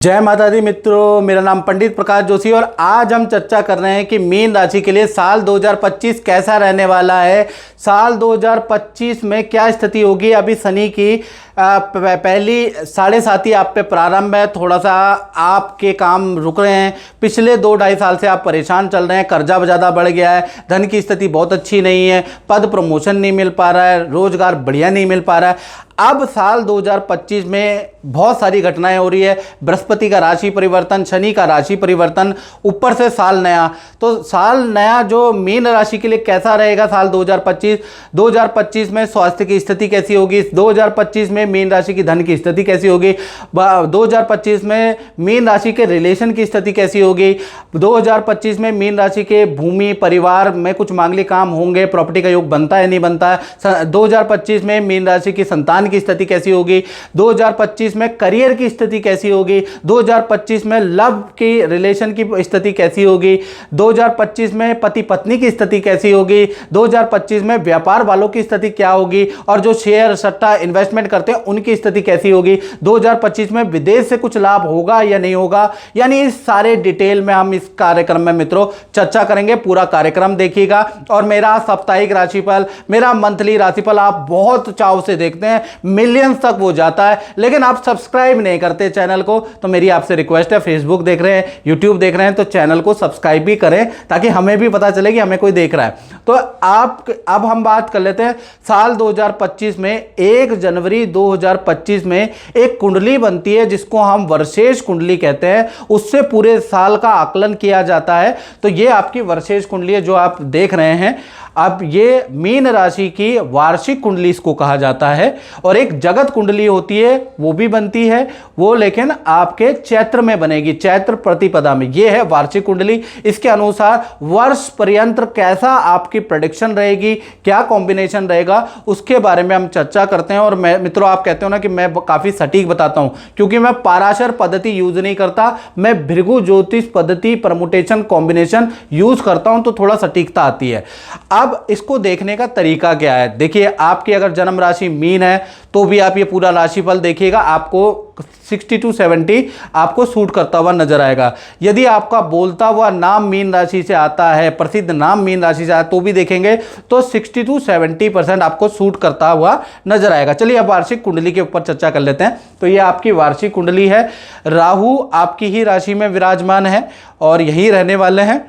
जय माता दी मित्रों, मेरा नाम पंडित प्रकाश जोशी और आज हम चर्चा कर रहे हैं कि मीन राशि के लिए साल 2025 कैसा रहने वाला है। साल 2025 में क्या स्थिति होगी। अभी शनि की पहली 7.5 आप पे प्रारंभ है। थोड़ा सा आपके काम रुक रहे हैं। पिछले 2-2.5 साल से आप परेशान चल रहे हैं। कर्जा ज़्यादा बढ़ गया है, धन की स्थिति बहुत अच्छी नहीं है, पद प्रमोशन नहीं मिल पा रहा है, रोजगार बढ़िया नहीं मिल पा रहा है। अब साल 2025 में बहुत सारी घटनाएं हो रही है। बृहस्पति का राशि परिवर्तन, शनि का राशि परिवर्तन, ऊपर से साल नया। तो साल नया जो मीन राशि के लिए कैसा रहेगा साल 2025 में स्वास्थ्य की स्थिति कैसी होगी, 2025 में मीन राशि की धन की स्थिति कैसी होगी, 2025 में मीन राशि के रिलेशन की स्थिति कैसी होगी, 2025 में मीन राशि के भूमि परिवार में कुछ मांगलिक काम होंगे, प्रॉपर्टी का योग बनता है नहीं बनता है, 2025 में मीन राशि की संतान की स्थिति कैसी होगी, 2025 में करियर की स्थिति कैसी होगी, 2025 में लव की रिलेशन की स्थिति कैसी होगी, 2025 में पति पत्नी की स्थिति कैसी होगी, 2025 में व्यापार वालों की स्थिति क्या होगी और जो शेयर सट्टा इन्वेस्टमेंट करते हैं उनकी स्थिति कैसी होगी, 2025 में विदेश से कुछ लाभ होगा या नहीं होगा। यानी इस सारे डिटेल में हम इस कार्यक्रम में मित्रों चर्चा करेंगे। पूरा कार्यक्रम देखिएगा। और मेरा साप्ताहिक राशिफल, मेरा मंथली राशिफल आप बहुत चाव से देखते हैं, मिलियंस तक वो जाता है, लेकिन आप सब्सक्राइब नहीं करते चैनल को। तो मेरी आपसे रिक्वेस्ट है, फेसबुक देख रहे हैं, यूट्यूब देख रहे हैं तो चैनल को सब्सक्राइब भी करें ताकि हमें भी पता चले कि हमें कोई देख रहा है। तो अब हम बात कर लेते हैं साल 2025 में। 1 जनवरी 2025 में एक कुंडली बनती है जिसको हम वर्षेश कुंडली कहते हैं। उससे पूरे साल का आकलन किया जाता है। तो ये आपकी वर्षेश कुंडली है जो आप देख रहे हैं। अब ये मीन राशि की वार्षिक कुंडली इसको कहा जाता है। और एक जगत कुंडली होती है वो भी बनती है, वो लेकिन आपके चैत्र में बनेगी, चैत्र प्रतिपदा में। ये है वार्षिक कुंडली। इसके अनुसार वर्ष पर्यंत कैसा आपकी प्रेडिक्शन रहेगी, क्या कॉम्बिनेशन रहेगा, उसके बारे में हम चर्चा करते हैं। और मैं मित्रों, आप कहते हो ना कि मैं काफी सटीक बताता हूं, क्योंकि मैं पाराशर पद्धति यूज नहीं करता, मैं भृगु ज्योतिष पद्धति परमुटेशन कॉम्बिनेशन यूज करता हूं, तो थोड़ा सटीकता आती है। अब इसको देखने का तरीका क्या है, देखिए आपकी अगर जन्म राशि मीन है तो भी आप ये पूरा राशिफल देखिएगा, आपको 60 to 70 आपको सूट करता हुआ नजर आएगा। यदि आपका बोलता हुआ नाम मीन राशि से आता है, प्रसिद्ध नाम मीन राशि से आता है, तो भी देखेंगे तो 60 to 70% आपको सूट करता हुआ नजर आएगा। चलिए अब वार्षिक कुंडली के ऊपर चर्चा कर लेते हैं। तो ये आपकी वार्षिक कुंडली है। राहु आपकी ही राशि में विराजमान है और यही रहने वाले हैं।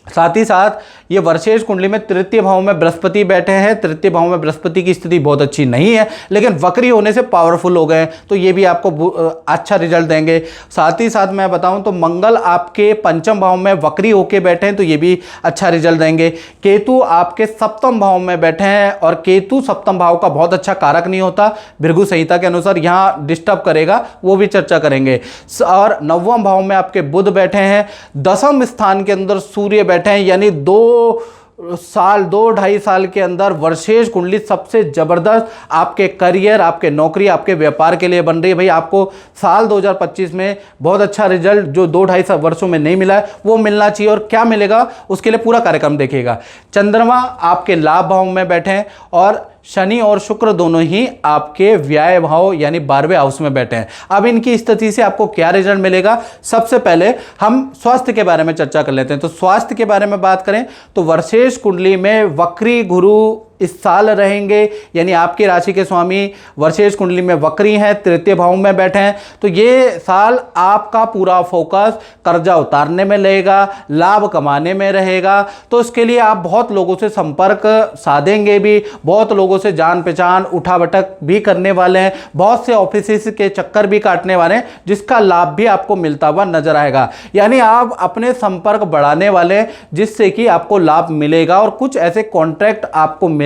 साथ ही साथ ये वर्षेश कुंडली में तृतीय भाव में बृहस्पति बैठे हैं। तृतीय भाव में बृहस्पति की स्थिति बहुत अच्छी नहीं है, लेकिन वक्री होने से पावरफुल हो गए, तो ये भी आपको अच्छा रिजल्ट देंगे। साथ ही साथ मैं बताऊं तो मंगल आपके पंचम भाव में वक्री होके बैठे हैं, तो ये भी अच्छा रिजल्ट देंगे। केतु आपके सप्तम भाव में बैठे हैं और केतु सप्तम भाव का बहुत अच्छा कारक नहीं होता, भृगु संहिता के अनुसार यहाँ डिस्टर्ब करेगा, वो भी चर्चा करेंगे। और नवम भाव में आपके बुध बैठे हैं। दसम स्थान के अंदर सूर्य बैठे हैं। यानी 2-2.5 साल के अंदर वर्षेश कुंडली सबसे जबरदस्त आपके करियर, आपके नौकरी, आपके व्यापार के लिए बन रही है। भाई आपको साल 2025 में बहुत अच्छा रिजल्ट जो 2-2.5 वर्षों में नहीं मिला है वो मिलना चाहिए। और क्या मिलेगा उसके लिए पूरा कार्यक्रम देखिएगा। चंद्रमा आपके लाभ भाव में बैठे हैं और शनि और शुक्र दोनों ही आपके व्यय भाव यानी 12वें हाउस में बैठे हैं। अब इनकी स्थिति से आपको क्या रिजल्ट मिलेगा, सबसे पहले हम स्वास्थ्य के बारे में चर्चा कर लेते हैं। तो स्वास्थ्य के बारे में बात करें तो वर्षेश कुंडली में वक्री गुरु इस साल रहेंगे, यानी आपकी राशि के स्वामी वर्षेश कुंडली में वक्री हैं, तृतीय भाव में बैठे हैं। तो ये साल आपका पूरा फोकस कर्जा उतारने में लगेगा, लाभ कमाने में रहेगा। तो इसके लिए आप बहुत लोगों से संपर्क साधेंगे भी, बहुत लोगों से जान पहचान उठा बैठक भी करने वाले हैं, बहुत से ऑफिस के चक्कर भी काटने वाले हैं, जिसका लाभ भी आपको मिलता हुआ नजर आएगा। यानी आप अपने संपर्क बढ़ाने वाले हैं जिससे कि आपको लाभ मिलेगा और कुछ ऐसे कॉन्ट्रैक्ट आपको मिलेंगे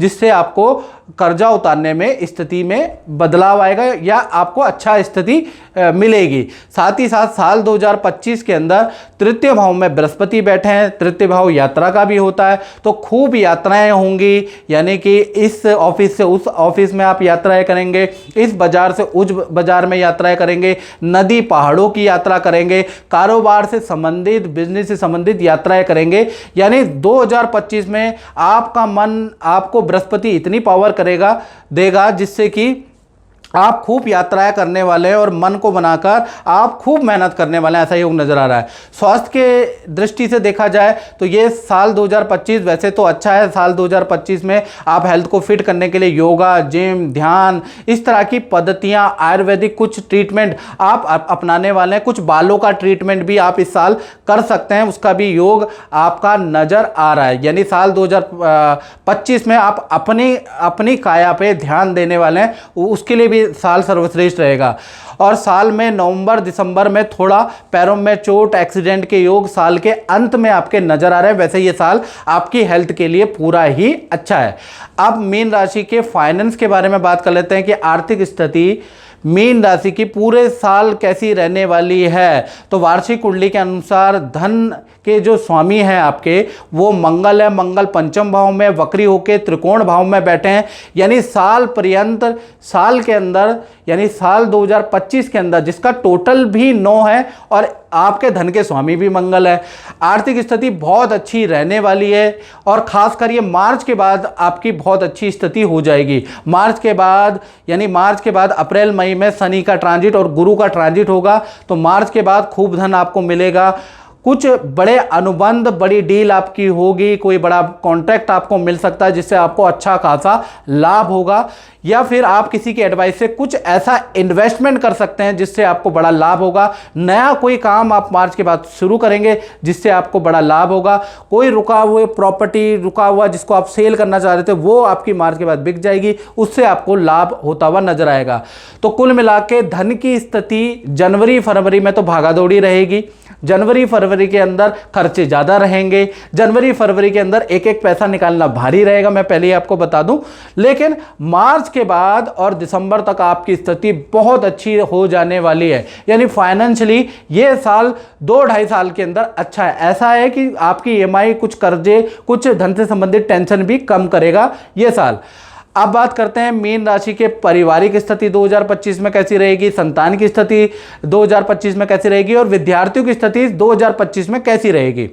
जिससे आपको कर्जा उतारने में स्थिति में बदलाव आएगा या आपको अच्छा स्थिति मिलेगी। साथ ही साथ साल 2025 के अंदर तृतीय भाव में बृहस्पति बैठे हैं। तृतीय भाव यात्रा का भी होता है, तो खूब यात्राएं होंगी। यानी कि इस ऑफिस से उस ऑफिस में आप यात्राएं करेंगे, इस बाजार से उस बाजार में यात्राएं करेंगे, नदी पहाड़ों की यात्रा करेंगे, कारोबार से संबंधित, बिजनेस से संबंधित यात्राएं करेंगे। यानी 2025 में आपका मन आपको बृहस्पति इतनी पावर देगा जिससे कि आप खूब यात्राएं करने वाले हैं और मन को बनाकर आप खूब मेहनत करने वाले हैं, ऐसा योग नज़र आ रहा है। स्वास्थ्य के दृष्टि से देखा जाए तो ये साल 2025 वैसे तो अच्छा है। साल 2025 में आप हेल्थ को फिट करने के लिए योगा, जिम, ध्यान, इस तरह की पद्धतियां, आयुर्वेदिक कुछ ट्रीटमेंट आप अपनाने वाले हैं। कुछ बालों का ट्रीटमेंट भी आप इस साल कर सकते हैं, उसका भी योग आपका नज़र आ रहा है। यानी साल 2025 में आप अपनी काया पे ध्यान देने वाले हैं, उसके लिए भी साल सर्वश्रेष्ठ रहेगा। और साल में नवंबर दिसंबर में थोड़ा पैरों में चोट, एक्सीडेंट के योग साल के अंत में आपके नजर आ रहे हैं। वैसे ये साल आपकी हेल्थ के लिए पूरा ही अच्छा है। अब मीन राशि के फाइनेंस के बारे में बात कर लेते हैं कि आर्थिक स्थिति मीन राशि की पूरे साल कैसी रहने वाली है। तो वार्षिक कुंडली के अनुसार धन के जो स्वामी हैं आपके वो मंगल है। मंगल पंचम भाव में वक्री होकर त्रिकोण भाव में बैठे हैं। यानी साल पर्यंत, साल के अंदर, यानी साल 2025 के अंदर जिसका टोटल भी 9 है और आपके धन के स्वामी भी मंगल है। आर्थिक स्थिति बहुत अच्छी रहने वाली है और खासकर ये मार्च के बाद आपकी बहुत अच्छी स्थिति हो जाएगी। मार्च के बाद, यानी मार्च के बाद अप्रैल मई में शनि का ट्रांजिट और गुरु का ट्रांजिट होगा, तो मार्च के बाद खूब धन आपको मिलेगा। कुछ बड़े अनुबंध, बड़ी डील आपकी होगी, कोई बड़ा कॉन्ट्रैक्ट आपको मिल सकता है जिससे आपको अच्छा खासा लाभ होगा, या फिर आप किसी की एडवाइस से कुछ ऐसा इन्वेस्टमेंट कर सकते हैं जिससे आपको बड़ा लाभ होगा। नया कोई काम आप मार्च के बाद शुरू करेंगे जिससे आपको बड़ा लाभ होगा। कोई रुका हुआ प्रॉपर्टी, रुका हुआ जिसको आप सेल करना चाह रहे थे, वो आपकी मार्च के बाद बिक जाएगी, उससे आपको लाभ होता हुआ नजर आएगा। तो कुल मिला के धन की स्थिति जनवरी फरवरी में तो भागादौड़ी रहेगी। जनवरी फरवरी के अंदर खर्चे ज़्यादा रहेंगे। जनवरी फरवरी के अंदर एक एक पैसा निकालना भारी रहेगा, मैं पहले ही आपको बता दूं। लेकिन मार्च के बाद और दिसंबर तक आपकी स्थिति बहुत अच्छी हो जाने वाली है। यानी फाइनेंशियली ये साल 2-2.5 साल के अंदर अच्छा है। ऐसा है कि आपकी EMI, कुछ कर्जे, कुछ धन से संबंधित टेंशन भी कम करेगा ये साल। अब बात करते हैं मीन राशि के पारिवारिक स्थिति 2025 में कैसी रहेगी, संतान की स्थिति 2025 में कैसी रहेगी और विद्यार्थियों की स्थिति 2025 में कैसी रहेगी।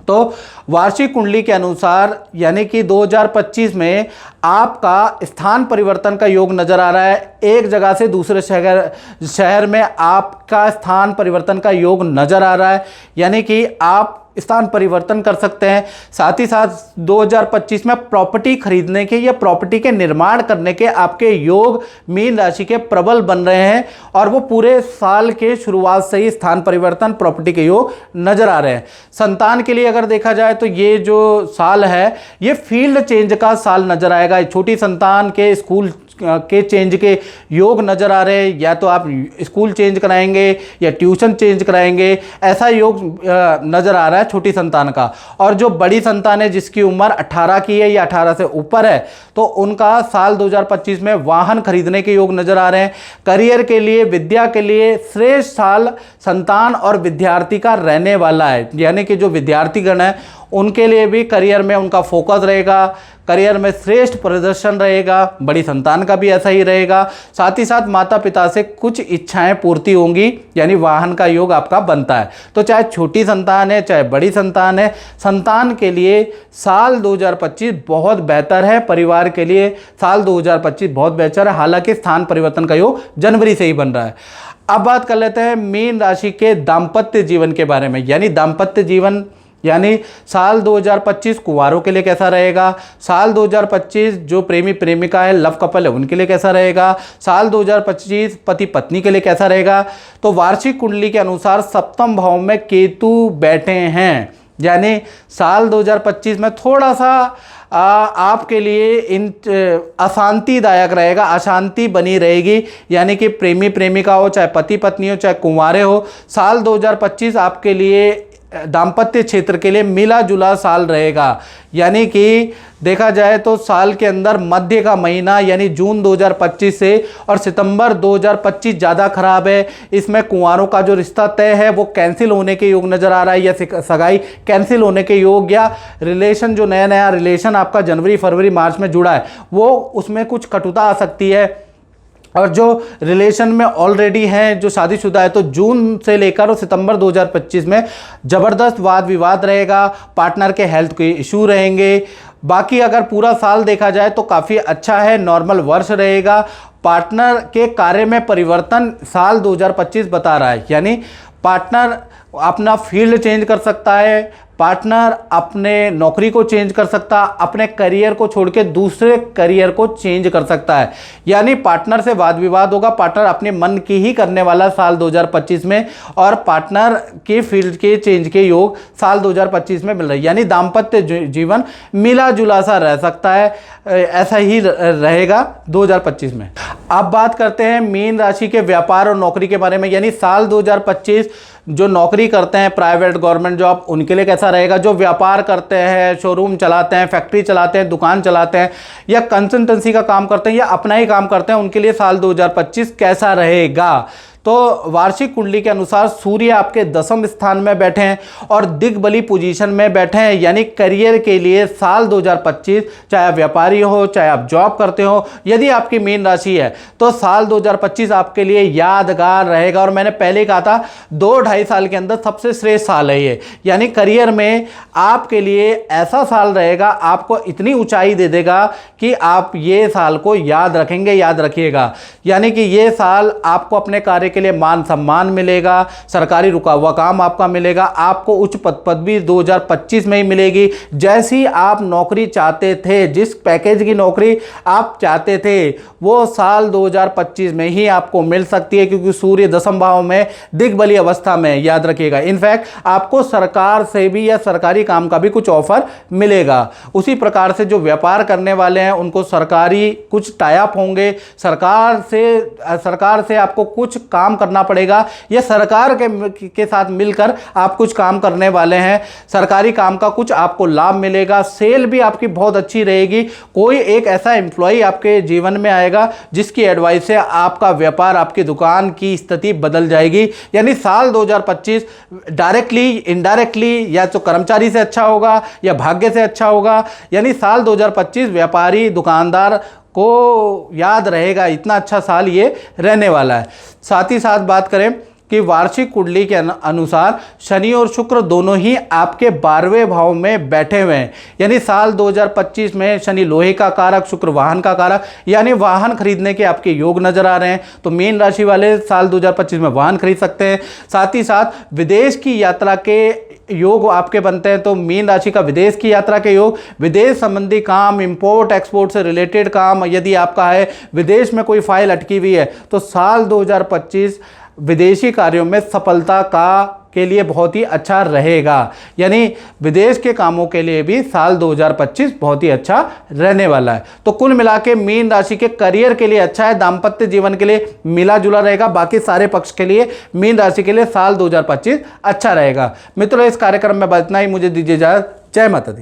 तो वार्षिक कुंडली के अनुसार यानी कि 2025 में आपका स्थान परिवर्तन का योग नजर आ रहा है। एक जगह से दूसरे शहर में आपका स्थान परिवर्तन का योग नजर आ रहा है, यानी कि आप स्थान परिवर्तन कर सकते हैं। साथ ही साथ 2025 में प्रॉपर्टी खरीदने के या प्रॉपर्टी के निर्माण करने के आपके योग मीन राशि के प्रबल बन रहे हैं और वो पूरे साल के शुरुआत से ही स्थान परिवर्तन, प्रॉपर्टी के योग नजर आ रहे हैं। संतान के लिए अगर देखा जाए तो ये जो साल है ये फील्ड चेंज का साल नजर आएगा। छोटी संतान के स्कूल के चेंज के योग नजर आ रहे हैं, या तो आप स्कूल चेंज कराएंगे या ट्यूशन चेंज कराएंगे, ऐसा योग नजर आ रहा है छोटी संतान का। और जो बड़ी संतान है जिसकी उम्र 18 की है या 18 से ऊपर है, तो उनका साल 2025 में वाहन खरीदने के योग नजर आ रहे हैं। करियर के लिए, विद्या के लिए श्रेष्ठ साल संतान और विद्यार्थी का रहने वाला है। यानी कि जो विद्यार्थीगण है उनके लिए भी करियर में उनका फोकस रहेगा, करियर में श्रेष्ठ प्रदर्शन रहेगा। बड़ी संतान का भी ऐसा ही रहेगा। साथ ही साथ माता पिता से कुछ इच्छाएं पूर्ति होंगी, यानी वाहन का योग आपका बनता है। तो चाहे छोटी संतान है चाहे बड़ी संतान है, संतान के लिए साल 2025 बहुत बेहतर है। परिवार के लिए साल 2025 बहुत बेहतर है। हालांकि स्थान परिवर्तन का योग जनवरी से ही बन रहा है। अब बात कर लेते हैं मीन राशि के दाम्पत्य जीवन के बारे में। यानी दाम्पत्य जीवन यानी साल 2025 कुंवारों के लिए कैसा रहेगा, साल 2025 जो प्रेमी प्रेमिका है, लव कपल है, उनके लिए कैसा रहेगा, साल 2025 पति पत्नी के लिए कैसा रहेगा। तो वार्षिक कुंडली के अनुसार सप्तम भाव में केतु बैठे हैं, यानी साल 2025 में थोड़ा सा आपके लिए अशांतिदायक रहेगा, अशांति बनी रहेगी। यानी कि प्रेमी प्रेमिका हो, चाहे पति पत्नी हो, चाहे कुंवारे हो, साल 2025 आपके लिए दाम्पत्य क्षेत्र के लिए मिला जुला साल रहेगा। यानी कि देखा जाए तो साल के अंदर मध्य का महीना यानी जून 2025 से और सितंबर 2025 ज़्यादा खराब है। इसमें कुंवारों का जो रिश्ता तय है वो कैंसिल होने के योग नज़र आ रहा है, या सगाई कैंसिल होने के योग, या रिलेशन जो नया नया रिलेशन आपका जनवरी फरवरी मार्च में जुड़ा है वो उसमें कुछ कटुता आ सकती है। और जो रिलेशन में ऑलरेडी हैं, जो शादीशुदा है, तो जून से लेकर और सितंबर 2025 में ज़बरदस्त वाद विवाद रहेगा। पार्टनर के हेल्थ के इशू रहेंगे, बाकी अगर पूरा साल देखा जाए तो काफ़ी अच्छा है, नॉर्मल वर्ष रहेगा। पार्टनर के कार्य में परिवर्तन साल 2025 बता रहा है, यानी पार्टनर अपना फील्ड चेंज कर सकता है, पार्टनर अपने नौकरी को चेंज कर सकता है, अपने करियर को छोड़ के दूसरे करियर को चेंज कर सकता है। यानी पार्टनर से वाद विवाद होगा, पार्टनर अपने मन की ही करने वाला साल 2025 में, और पार्टनर के फील्ड के चेंज के योग साल 2025 में मिल रही है। यानी दाम्पत्य जीवन मिला जुला सा रह सकता है, ऐसा ही रहेगा 2025 में। अब बात करते हैं मीन राशि के व्यापार और नौकरी के बारे में। यानी साल 2025 जो नौकरी करते हैं, प्राइवेट गवर्नमेंट जॉब, उनके लिए कैसा रहेगा। जो व्यापार करते हैं, शोरूम चलाते हैं, फैक्ट्री चलाते हैं, दुकान चलाते हैं, या कंसल्टेंसी का काम करते हैं, या अपना ही काम करते हैं, उनके लिए साल 2025 कैसा रहेगा। तो वार्षिक कुंडली के अनुसार सूर्य आपके 10वें स्थान में बैठे हैं और दिग्बली पोजीशन में बैठे हैं। यानी करियर के लिए साल 2025, चाहे आप व्यापारी हो, चाहे आप जॉब करते हो, यदि आपकी मीन राशि है तो साल 2025 आपके लिए यादगार रहेगा। और मैंने पहले कहा था 2-2.5 साल के अंदर सबसे श्रेष्ठ साल है ये। यानी करियर में आपके लिए ऐसा साल रहेगा, आपको इतनी ऊंचाई दे देगा कि आप ये साल को याद रखेंगे, याद रखिएगा। यानी कि ये साल आपको अपने कार्य के लिए मान सम्मान मिलेगा, सरकारी रुका हुआ काम आपका मिलेगा, आपको उच्च पदवी 2025 में ही मिलेगी। जैसी आप नौकरी चाहते थे, जिस पैकेज की नौकरी आप चाहते थे, वो साल 2025 में ही आपको मिल सकती है, क्योंकि सूर्य 10वें भाव में दिग्बली अवस्था में, याद रखिएगा। इनफैक्ट आपको सरकार से भी या सरकारी काम का भी कुछ ऑफर मिलेगा। उसी प्रकार से जो व्यापार करने वाले हैं उनको सरकारी कुछ टाई अप होंगे, सरकार से आपको कुछ काम करना पड़ेगा, या सरकार के साथ मिलकर आप कुछ काम करने वाले हैं, सरकारी काम का कुछ आपको लाभ मिलेगा। सेल भी आपकी बहुत अच्छी रहेगी। कोई एक ऐसा एम्प्लॉय आपके जीवन में आएगा जिसकी एडवाइस से आपका व्यापार, आपकी दुकान की स्थिति बदल जाएगी। यानी साल 2025 डायरेक्टली, इनडायरेक्टली, या तो कर्मचारी से अच्छा होगा या भाग्य से अच्छा होगा। यानी साल 2025 व्यापारी, दुकानदार को याद रहेगा, इतना अच्छा साल ये रहने वाला है। साथ ही साथ बात करें कि वार्षिक कुंडली के अनुसार शनि और शुक्र दोनों ही आपके 12वें भाव में बैठे हुए हैं। यानी साल 2025 में शनि लोहे का कारक, शुक्र वाहन का कारक, यानी वाहन खरीदने के आपके योग नजर आ रहे हैं। तो मीन राशि वाले साल 2025 में वाहन खरीद सकते हैं। साथ ही साथ विदेश की यात्रा के योग आपके बनते हैं। तो मीन राशि का विदेश की यात्रा के योग, विदेश संबंधी काम, इंपोर्ट एक्सपोर्ट से रिलेटेड काम यदि आपका है, विदेश में कोई फाइल अटकी हुई है, तो साल 2025 विदेशी कार्यों में सफलता के लिए बहुत ही अच्छा रहेगा। यानी विदेश के कामों के लिए भी साल 2025 बहुत ही अच्छा रहने वाला है। तो कुल मिला के मीन राशि के करियर के लिए अच्छा है, दाम्पत्य जीवन के लिए मिला जुला रहेगा, बाकी सारे पक्ष के लिए मीन राशि के लिए साल 2025 अच्छा रहेगा। मित्रों, इस कार्यक्रम में बस इतना ही। मुझे दीजिए इजाजत। जय माता दी।